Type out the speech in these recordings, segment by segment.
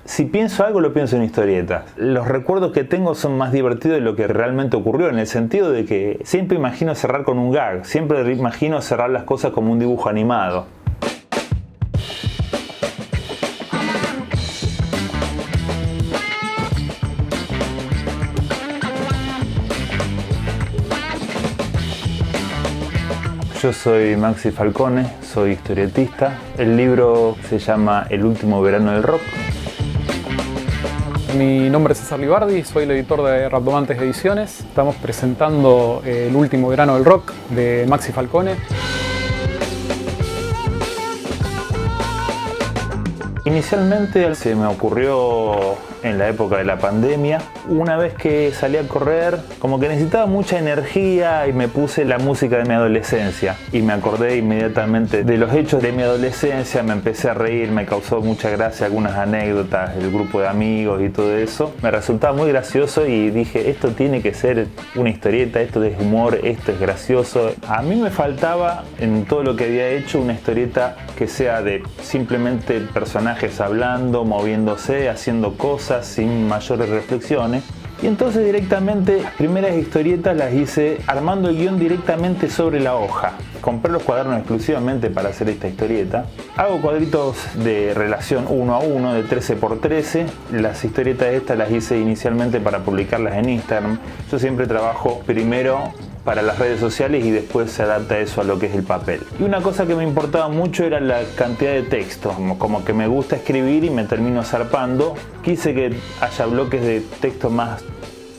Si pienso algo, lo pienso en historietas. Los recuerdos que tengo son más divertidos de lo que realmente ocurrió, en el sentido de que siempre imagino cerrar con un gag, siempre imagino cerrar las cosas como un dibujo animado. Yo soy Maxi Falcone, soy historietista. El libro se llama El último verano del rock. Mi nombre es César Libardi, soy el editor de Rhabdomantes Ediciones. Estamos presentando El último verano del rock de Maxi Falcone. Inicialmente se me ocurrió en la época de la pandemia. Una vez que salí a correr, como que necesitaba mucha energía y me puse la música de mi adolescencia. Y me acordé inmediatamente de los hechos de mi adolescencia, me empecé a reír, me causó mucha gracia algunas anécdotas, el grupo de amigos y todo eso. Me resultaba muy gracioso y dije, esto tiene que ser una historieta, esto es humor, esto es gracioso. A mí me faltaba en todo lo que había hecho una historieta que sea de simplemente personajes hablando, moviéndose, haciendo cosas sin mayores reflexiones. Y entonces directamente las primeras historietas las hice armando el guión directamente sobre la hoja. Compré los cuadernos exclusivamente para hacer esta historieta. Hago cuadritos de relación 1 a 1 de 13 por 13. Las historietas estas las hice inicialmente para publicarlas en Instagram. Yo siempre trabajo primero para las redes sociales y después se adapta eso a lo que es el papel. Y una cosa que me importaba mucho era la cantidad de texto, como que me gusta escribir y me termino zarpando. Quise que haya bloques de texto más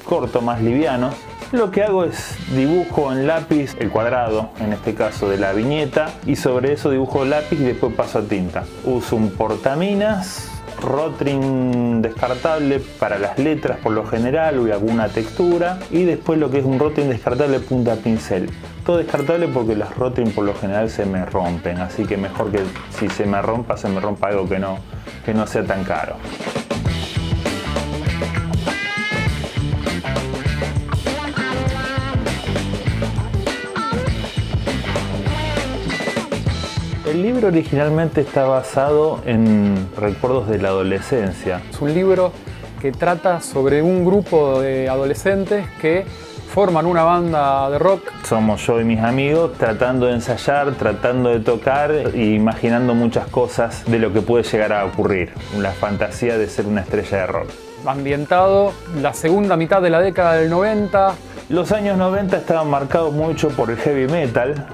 cortos, más livianos. Lo que hago es dibujo en lápiz el cuadrado, en este caso de la viñeta, y sobre eso dibujo lápiz y después paso a tinta. Uso un portaminas, Rotring descartable para las letras por lo general o alguna textura, y después lo que es un Rotring descartable punta pincel. Todo descartable porque las Rotring por lo general se me rompen, así que mejor que si se me rompa algo que no sea tan caro. El libro originalmente está basado en recuerdos de la adolescencia. Es un libro que trata sobre un grupo de adolescentes que forman una banda de rock. Somos yo y mis amigos tratando de ensayar, tratando de tocar e imaginando muchas cosas de lo que puede llegar a ocurrir. La fantasía de ser una estrella de rock. Ambientado la segunda mitad de la década del 90. Los años 90 estaban marcados mucho por el heavy metal.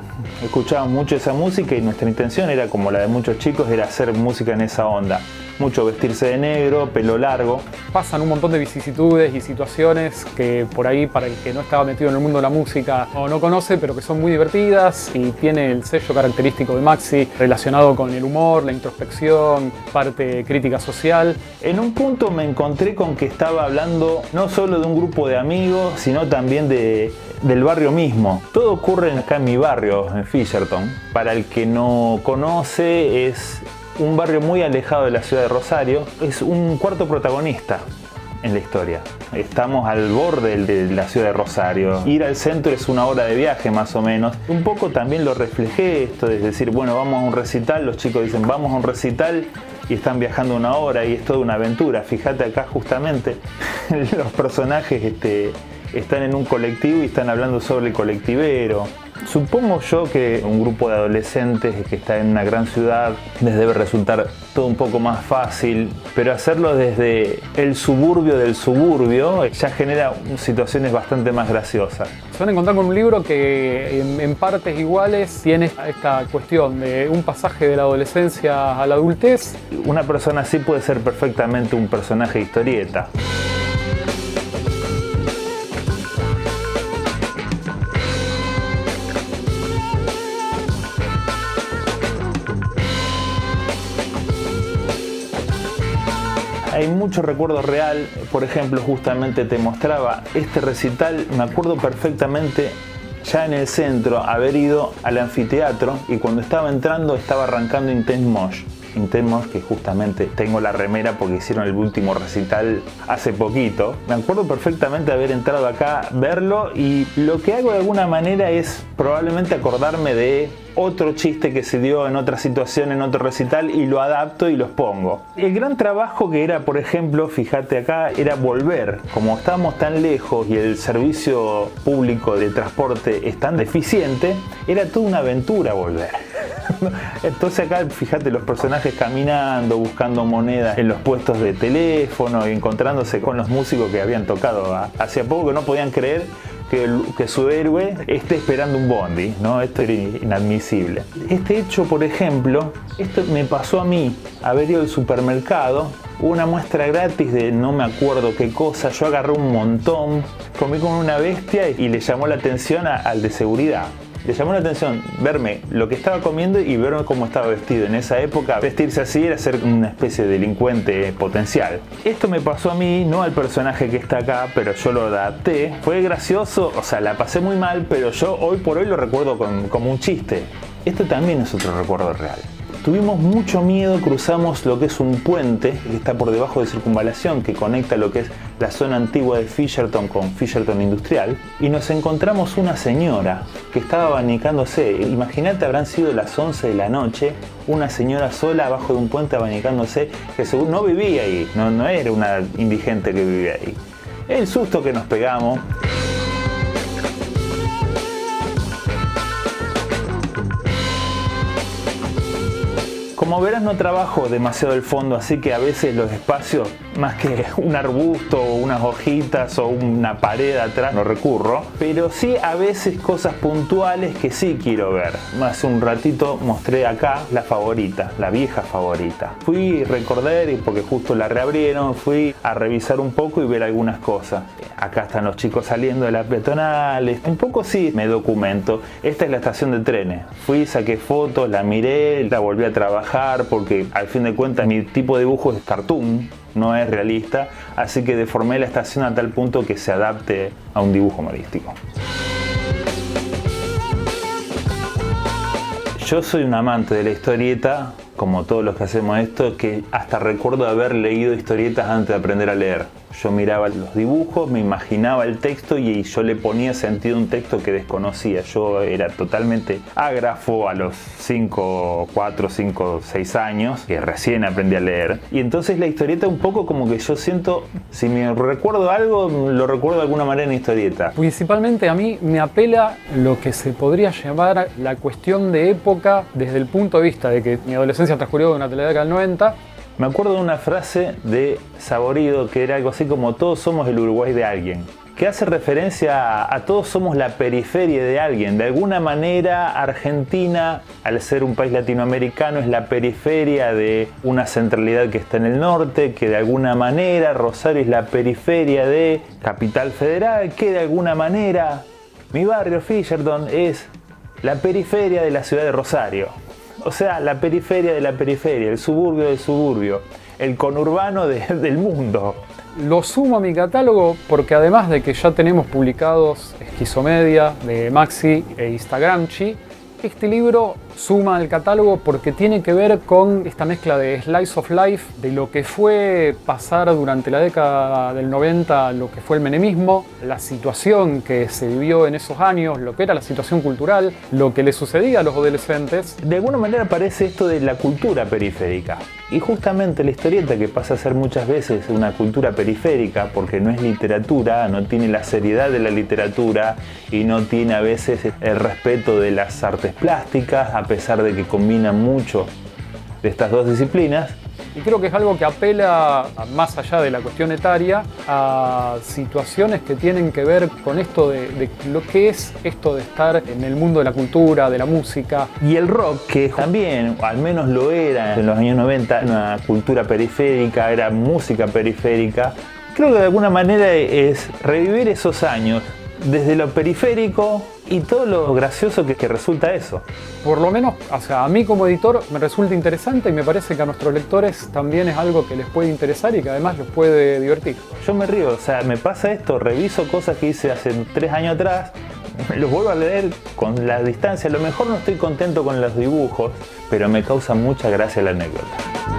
Escuchábamos mucho esa música y nuestra intención era, como la de muchos chicos, era hacer música en esa onda. Mucho vestirse de negro, pelo largo. Pasan un montón de vicisitudes y situaciones que por ahí, para el que no estaba metido en el mundo de la música o no conoce, pero que son muy divertidas, y tiene el sello característico de Maxi relacionado con el humor, la introspección, parte crítica social. En un punto me encontré con que estaba hablando no solo de un grupo de amigos, sino también del barrio mismo. Todo ocurre acá en mi barrio, en Fisherton. Para el que no conoce, es un barrio muy alejado de la ciudad de Rosario. Es un cuarto protagonista en la historia. Estamos al borde de la ciudad de Rosario. Ir al centro es 1 hora de viaje más o menos. Un poco también lo reflejé esto, de decir, bueno, vamos a un recital. Los chicos dicen, vamos a un recital, y están viajando 1 hora y es toda una aventura. Fíjate acá justamente los personajes están en un colectivo y están hablando sobre el colectivero. Supongo yo que un grupo de adolescentes que está en una gran ciudad les debe resultar todo un poco más fácil, pero hacerlo desde el suburbio del suburbio ya genera situaciones bastante más graciosas. Se van a encontrar con un libro que en partes iguales tiene esta cuestión de un pasaje de la adolescencia a la adultez. Una persona así puede ser perfectamente un personaje de historieta. Hay mucho recuerdo real. Por ejemplo, justamente te mostraba este recital. Me acuerdo perfectamente ya en el centro haber ido al anfiteatro y cuando estaba entrando estaba arrancando Intense Mosh. Intemos, que justamente tengo la remera porque hicieron el último recital hace poquito. Me acuerdo perfectamente de haber entrado acá, verlo, y lo que hago de alguna manera es probablemente acordarme de otro chiste que se dio en otra situación, en otro recital, y lo adapto y los pongo. El gran trabajo que era, por ejemplo, fíjate acá, era volver. Como estábamos tan lejos y el servicio público de transporte es tan deficiente, era toda una aventura volver. Entonces acá, fíjate, los personajes caminando, buscando monedas en los puestos de teléfono y encontrándose con los músicos que habían tocado hacía poco, que no podían creer que su héroe esté esperando un bondi, ¿no? Esto era inadmisible. Este hecho, por ejemplo, esto me pasó a mí, haber ido al supermercado, hubo una muestra gratis de no me acuerdo qué cosa, yo agarré un montón, comí como una bestia y le llamó la atención al de seguridad. Le llamó la atención verme lo que estaba comiendo y verme cómo estaba vestido. En esa época, vestirse así era ser una especie de delincuente potencial. Esto me pasó a mí, no al personaje que está acá, pero yo lo adapté. Fue gracioso, o sea, la pasé muy mal, pero yo hoy por hoy lo recuerdo como un chiste. Esto también es otro recuerdo real. Tuvimos mucho miedo, cruzamos lo que es un puente que está por debajo de Circunvalación, que conecta lo que es la zona antigua de Fisherton con Fisherton Industrial, y nos encontramos una señora que estaba abanicándose. Imagínate, habrán sido las 11 de la noche, una señora sola abajo de un puente abanicándose, que según no vivía ahí, no era una indigente que vivía ahí. El susto que nos pegamos. Como verás, no trabajo demasiado el fondo, así que a veces los espacios, más que un arbusto o unas hojitas o una pared atrás, no recurro, pero sí a veces cosas puntuales que sí quiero ver. Hace un ratito mostré acá la favorita, la vieja favorita. Fui a recordar, porque justo la reabrieron, fui a revisar un poco y ver algunas cosas. Acá están los chicos saliendo de las peatonales, un poco sí me documento. Esta es la estación de trenes. Fui, saqué fotos, la miré, la volví a trabajar, porque al fin de cuentas mi tipo de dibujo es cartoon, no es realista, así que deformé la estación a tal punto que se adapte a un dibujo humorístico. Yo soy un amante de la historieta, como todos los que hacemos esto, que hasta recuerdo haber leído historietas antes de aprender a leer. Yo miraba los dibujos, me imaginaba el texto y yo le ponía sentido a un texto que desconocía. Yo era totalmente ágrafo a los 4, 5, 6 años, que recién aprendí a leer. Y entonces la historieta un poco como que yo siento, si me recuerdo algo, lo recuerdo de alguna manera en historieta. Principalmente a mí me apela lo que se podría llamar la cuestión de época desde el punto de vista de que mi adolescencia transcurrió durante la década del 90. Me acuerdo de una frase de Saborido que era algo así como todos somos el Uruguay de alguien, que hace referencia a todos somos la periferia de alguien. De alguna manera Argentina, al ser un país latinoamericano, es la periferia de una centralidad que está en el norte, que de alguna manera Rosario es la periferia de Capital Federal, que de alguna manera mi barrio Fisherton es la periferia de la ciudad de Rosario. O sea, la periferia de la periferia, el suburbio del suburbio, el conurbano del mundo. Lo sumo a mi catálogo porque además de que ya tenemos publicados Esquizomedia de Maxi e Instagramchi, este libro suma al catálogo porque tiene que ver con esta mezcla de slice of life, de lo que fue pasar durante la década del 90, lo que fue el menemismo, la situación que se vivió en esos años, lo que era la situación cultural, lo que le sucedía a los adolescentes. De alguna manera aparece esto de la cultura periférica. Y justamente la historieta, que pasa a ser muchas veces una cultura periférica porque no es literatura, no tiene la seriedad de la literatura y no tiene a veces el respeto de las artes plásticas, a pesar de que combinan mucho de estas dos disciplinas. Y creo que es algo que apela, más allá de la cuestión etaria, a situaciones que tienen que ver con esto de lo que es esto de estar en el mundo de la cultura, de la música. Y el rock, que también, al menos lo era en los años 90, una cultura periférica, era música periférica. Creo que de alguna manera es revivir esos años desde lo periférico y todo lo gracioso que resulta eso. Por lo menos, o sea, a mí como editor me resulta interesante y me parece que a nuestros lectores también es algo que les puede interesar y que además los puede divertir. Yo me río, o sea, me pasa esto, reviso cosas que hice hace 3 años atrás, los vuelvo a leer con la distancia. A lo mejor no estoy contento con los dibujos, pero me causa mucha gracia la anécdota.